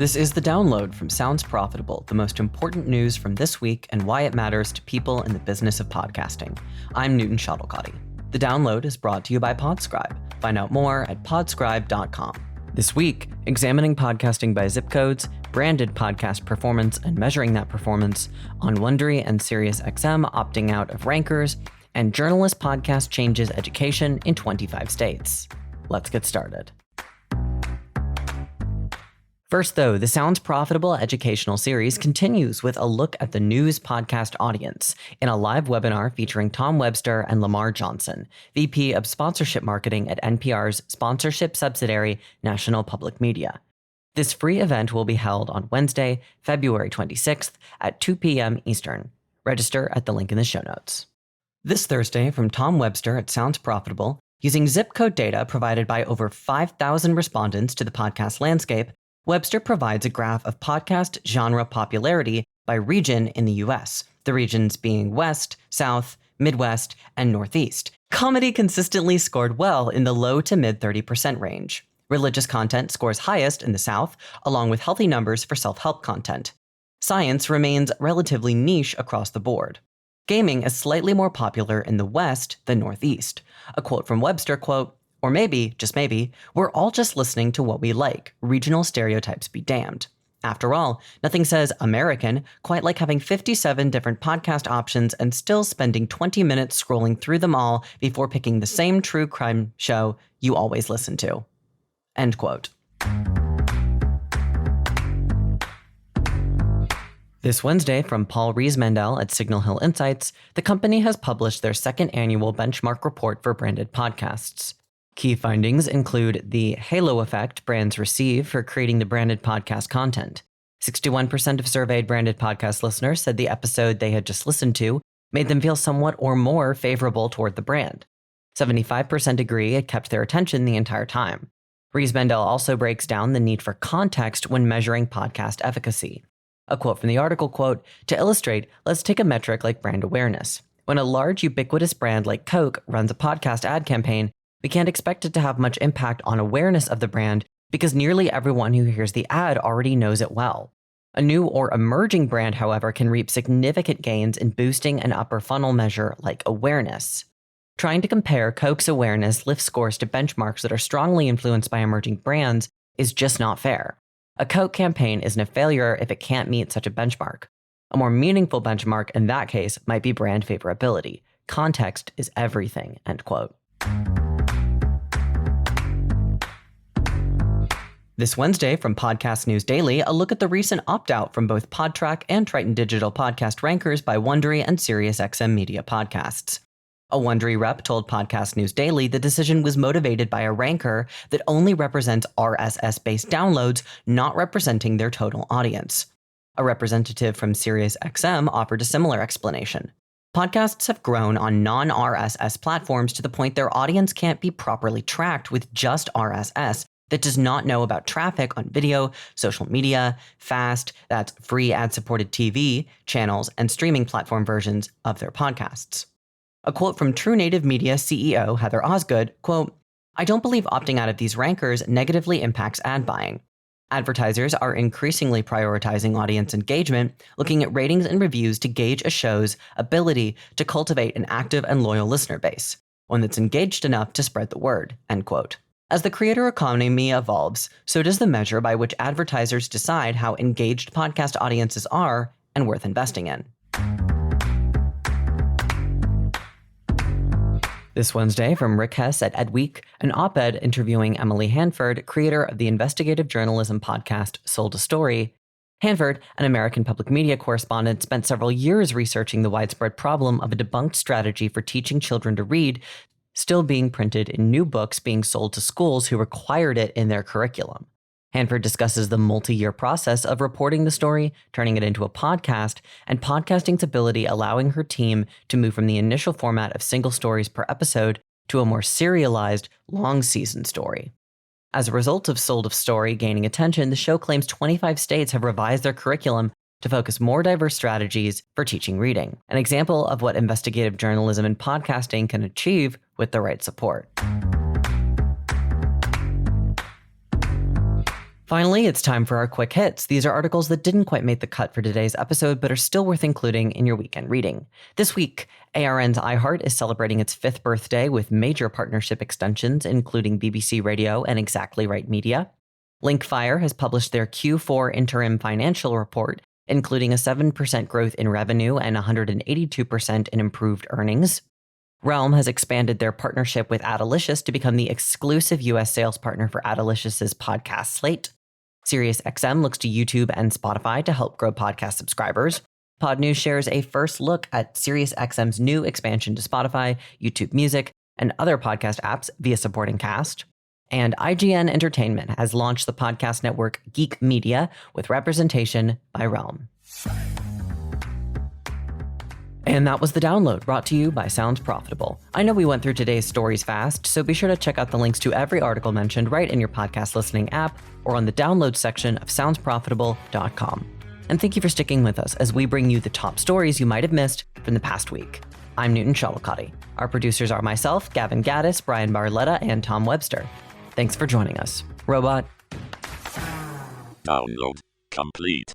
This is The Download from Sounds Profitable, the most important news from this week and why it matters to people in the business of podcasting. I'm Newton Shuttlecotty. The Download is brought to you by Podscribe. Find out more at podscribe.com. This week, examining podcasting by zip codes, branded podcast performance and measuring that performance, on Wondery and SirirusXM opting out of rankers, and journalist podcast changes education in 25 states. Let's get started. First, though, the Sounds Profitable educational series continues with a look at the news podcast audience in a live webinar featuring Tom Webster and Lamar Johnson, VP of Sponsorship Marketing at NPR's sponsorship subsidiary, National Public Media. This free event will be held on Wednesday, February 26th at 2 p.m. Eastern. Register at the link in the show notes. This Thursday, from Tom Webster at Sounds Profitable, using zip code data provided by over 5,000 respondents to the podcast landscape, Webster provides a graph of podcast genre popularity by region in the U.S., the regions being West, South, Midwest, and Northeast. Comedy consistently scored well in the low to mid 30% range. Religious content scores highest in the South, along with healthy numbers for self-help content. Science remains relatively niche across the board. Gaming is slightly more popular in the West than Northeast. A quote from Webster, quote, "Or maybe, just maybe, we're all just listening to what we like. Regional stereotypes be damned. After all, nothing says American quite like having 57 different podcast options and still spending 20 minutes scrolling through them all before picking the same true crime show you always listen to." End quote. This Wednesday, from Paul Riesmandel at Signal Hill Insights, the company has published their second annual benchmark report for branded podcasts. Key findings include the halo effect brands receive for creating the branded podcast content. 61% of surveyed branded podcast listeners said the episode they had just listened to made them feel somewhat or more favorable toward the brand. 75% agree it kept their attention the entire time. Riesmandel also breaks down the need for context when measuring podcast efficacy. A quote from the article, quote, "To illustrate, let's take a metric like brand awareness. When a large ubiquitous brand like Coke runs a podcast ad campaign, we can't expect it to have much impact on awareness of the brand because nearly everyone who hears the ad already knows it well. A new or emerging brand, however, can reap significant gains in boosting an upper funnel measure like awareness. Trying to compare Coke's awareness lift scores to benchmarks that are strongly influenced by emerging brands is just not fair. A Coke campaign isn't a failure if it can't meet such a benchmark. A more meaningful benchmark in that case might be brand favorability. Context is everything," end quote. This Wednesday, from Podcast News Daily, a look at the recent opt-out from both Podtrac and Triton Digital podcast rankers by Wondery and SiriusXM Media Podcasts. A Wondery rep told Podcast News Daily the decision was motivated by a ranker that only represents RSS-based downloads, not representing their total audience. A representative from SiriusXM offered a similar explanation. Podcasts have grown on non-RSS platforms to the point their audience can't be properly tracked with just RSS that does not know about traffic on video, social media, FAST, that's free ad-supported TV, channels, and streaming platform versions of their podcasts. A quote from True Native Media CEO Heather Osgood, quote, "I don't believe opting out of these rankers negatively impacts ad buying. Advertisers are increasingly prioritizing audience engagement, looking at ratings and reviews to gauge a show's ability to cultivate an active and loyal listener base, one that's engaged enough to spread the word," end quote. As the creator economy evolves, so does the measure by which advertisers decide how engaged podcast audiences are and worth investing in. This Wednesday, from Rick Hess at Edweek, an op-ed interviewing Emily Hanford, creator of the investigative journalism podcast Sold a Story. Hanford, an American public media correspondent, spent several years researching the widespread problem of a debunked strategy for teaching children to read still being printed in new books being sold to schools who required it in their curriculum. Hanford discusses the multi-year process of reporting the story, turning it into a podcast, and podcasting's ability allowing her team to move from the initial format of single stories per episode to a more serialized, long-season story. As a result of Sold a Story gaining attention, the show claims 25 states have revised their curriculum to focus more diverse strategies for teaching reading, an example of what investigative journalism and podcasting can achieve with the right support. Finally, it's time for our quick hits. These are articles that didn't quite make the cut for today's episode, but are still worth including in your weekend reading. This week, ARN's iHeart is celebrating its 5th birthday with major partnership extensions, including BBC Radio and Exactly Right Media. Linkfire has published their Q4 interim financial report, including a 7% growth in revenue and 182% in improved earnings. Realm has expanded their partnership with Adalicious to become the exclusive US sales partner for Adalicious's podcast slate. SiriusXM looks to YouTube and Spotify to help grow podcast subscribers. Podnews shares a first look at SiriusXM's new expansion to Spotify, YouTube Music, and other podcast apps via supporting cast. And IGN Entertainment has launched the podcast network Geek Media with representation by Realm. And that was the download, brought to you by Sounds Profitable. I know we went through today's stories fast, so be sure to check out the links to every article mentioned right in your podcast listening app or on the download section of soundsprofitable.com. And thank you for sticking with us as we bring you the top stories you might have missed from the past week. I'm Newton Shalakati. Our producers are myself, Gavin Gaddis, Brian Barletta, and Tom Webster. Thanks for joining us. Robot. Download complete.